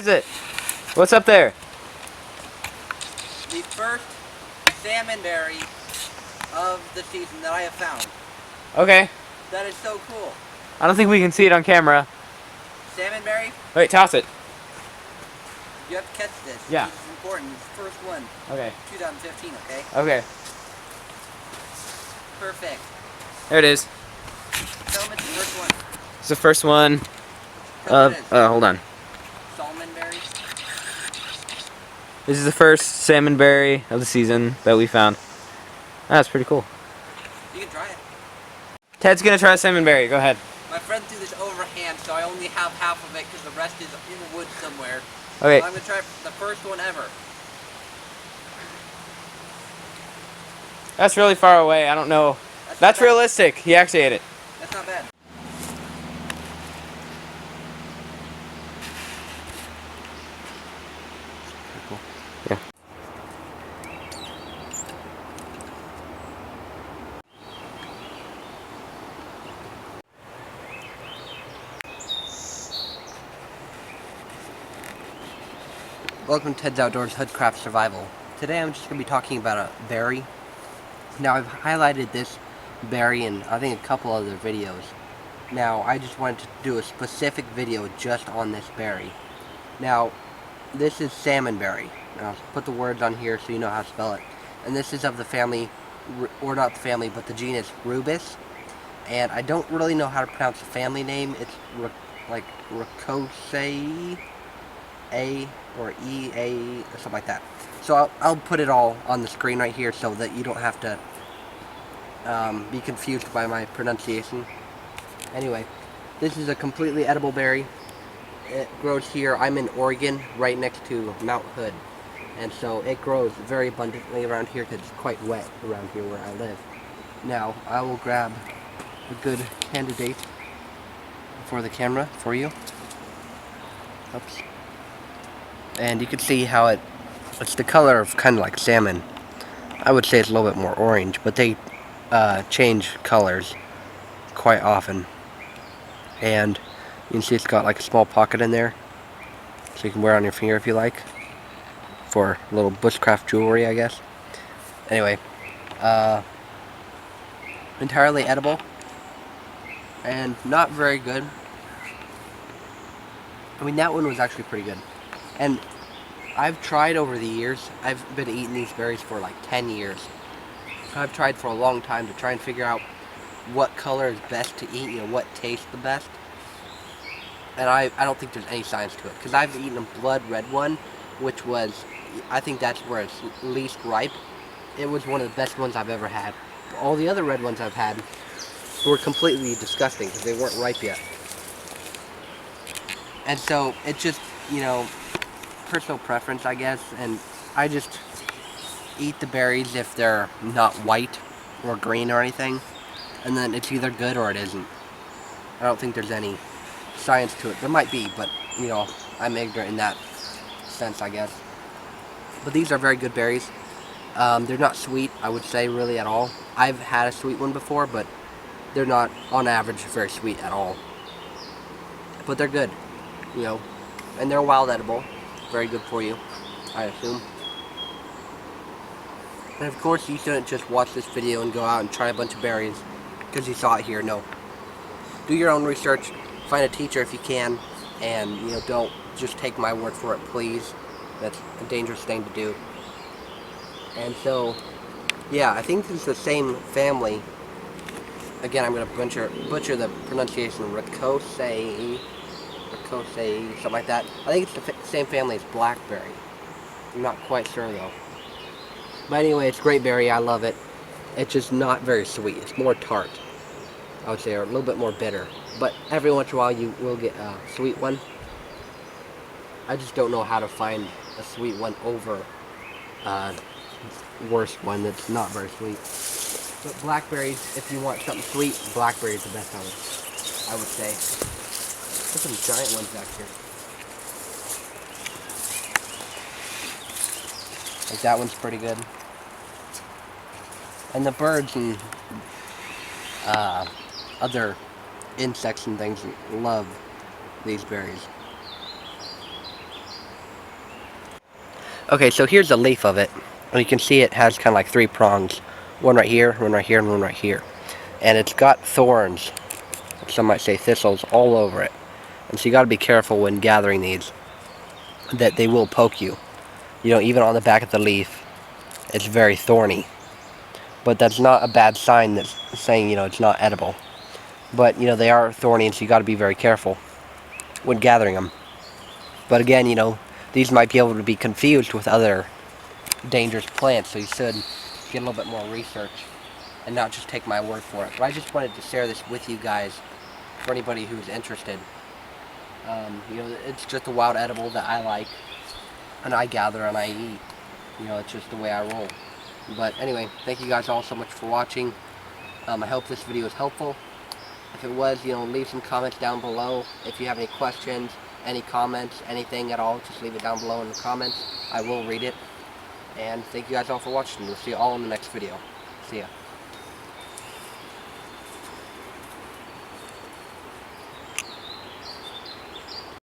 is it? What's up there? The first salmon berry of the season that I have found. Okay. That is so cool. I don't think we can see it on camera. Salmon berry? Wait, toss it. You have to catch this. Yeah. This is important. It's the first one. Okay. 2015, okay? Okay. Perfect. There it is. Tell them it's the first one. It's the first one. Hold on. Salmon berry. This is the first salmon berry of the season that we found. That's pretty cool. You can try it. Ted's gonna try salmon berry. Go ahead. My friend threw this overhand, so I only have half of it because the rest is in the woods somewhere. Okay. So I'm gonna try the first one ever. That's really far away. I don't know. That's realistic. He actually ate it. That's not bad. Cool. Yeah. Welcome to Ted's Outdoors Hoodcraft Survival. Today I'm just going to be talking about a berry. Now I've highlighted this berry in I think a couple other videos. Now I just wanted to do a specific video just on this berry. Now this is salmon berry. Now I'll put the words on here so you know how to spell it. And this is of the family, or not the family, but the genus Rubus. And I don't really know how to pronounce the family name. It's like Rosaceae. A or E, A, or something like that. So I'll put it all on the screen right here so that you don't have to be confused by my pronunciation. Anyway, this is a completely edible berry. It grows here. I'm in Oregon, right next to Mount Hood. And so it grows very abundantly around here because it's quite wet around here where I live. Now, I will grab a good candidate for the camera for you. Oops. And you can see how it's the color of kind of like salmon. I would say it's a little bit more orange, but they change colors quite often. And you can see it's got like a small pocket in there, so you can wear it on your finger if you like, for a little bushcraft jewelry, I guess. Anyway, entirely edible, and not very good. I mean, that one was actually pretty good. And I've tried over the years, I've been eating these berries for like 10 years. I've tried for a long time to try and figure out what color is best to eat, you know, what tastes the best. And I don't think there's any science to it, because I've eaten a blood red one, which was, I think that's where it's least ripe. It was one of the best ones I've ever had. All the other red ones I've had were completely disgusting because they weren't ripe yet. And so it just, you know, personal preference, I guess, and I just eat the berries if they're not white or green or anything, and then it's either good or it isn't. I don't think there's any science to it. There might be, but, you know, I'm ignorant in that sense, I guess. But these are very good berries. They're not sweet, I would say, really at all. I've had a sweet one before, but they're not, on average, very sweet at all. But they're good, you know, and they're wild edible. Very good for you, I assume. And of course, you shouldn't just watch this video and go out and try a bunch of berries because you saw it here. No. Do your own research, find a teacher if you can, and, you know, don't just take my word for it, please. That's a dangerous thing to do. And so, yeah, I think it's the same family. Again, I'm going to butcher the pronunciation. Rosaceae, something like that. I think it's the same family as blackberry. I'm not quite sure though. But anyway, it's great berry. I love it. It's just not very sweet. It's more tart, I would say, or a little bit more bitter. But every once in a while you will get a sweet one. I just don't know how to find a sweet one over a worse one that's not very sweet. But blackberries, if you want something sweet, blackberry is the best I would say. There's some giant ones back here. Like that one's pretty good. And the birds and other insects and things love these berries. Okay, so here's the leaf of it. And you can see it has kind of like 3 prongs. One right here, one right here, and one right here. And it's got thorns, some might say thistles, all over it. And so you got to be careful when gathering these, that they will poke you. You know, even on the back of the leaf, it's very thorny. But that's not a bad sign that's saying, you know, it's not edible. But, you know, they are thorny, and so you got to be very careful when gathering them. But again, you know, these might be able to be confused with other dangerous plants, so you should get a little bit more research and not just take my word for it. But I just wanted to share this with you guys for anybody who's interested. You know, it's just a wild edible that I like, and I gather and I eat. You know, it's just the way I roll. But anyway, thank you guys all so much for watching. I hope this video was helpful. If it was, you know, leave some comments down below. If you have any questions, any comments, anything at all, just leave it down below in the comments. I will read it. And thank you guys all for watching. We'll see you all in the next video. See ya.